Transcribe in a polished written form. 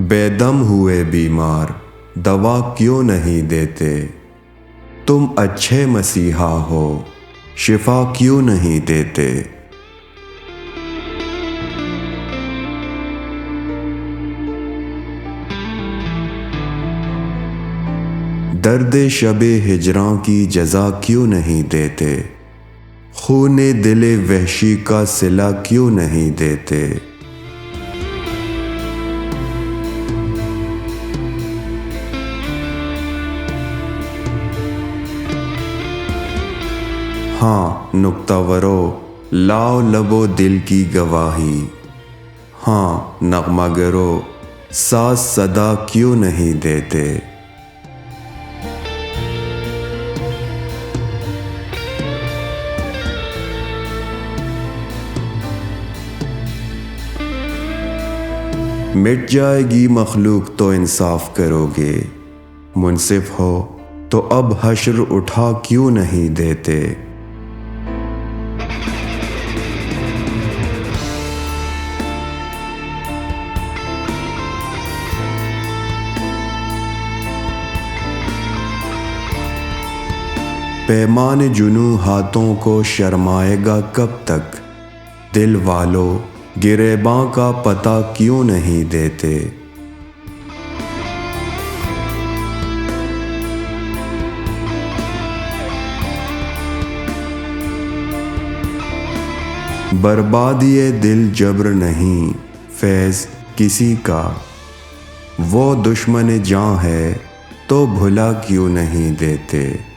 बेदम हुए बीमार दवा क्यों नहीं देते। तुम अच्छे मसीहा हो, शिफा क्यों नहीं देते। दर्द शबे हिजरां की जजा क्यों नहीं देते। खूने दिले वहशी का सिला क्यों नहीं देते। हाँ नुक्तावरो लाओ लबो दिल की गवाही। हाँ नगमागरो साज सदा क्यों नहीं देते। मिट जाएगी मखलूक तो इंसाफ करोगे। मुनसिफ हो तो अब हश्र उठा क्यों नहीं देते। पैमान जुनू हाथों को शर्माएगा कब तक। दिल वालों गिरेबां का पता क्यों नहीं देते। बर्बादी दिल जब्र नहीं फैज़ किसी का। वो दुश्मन जान है तो भुला क्यों नहीं देते।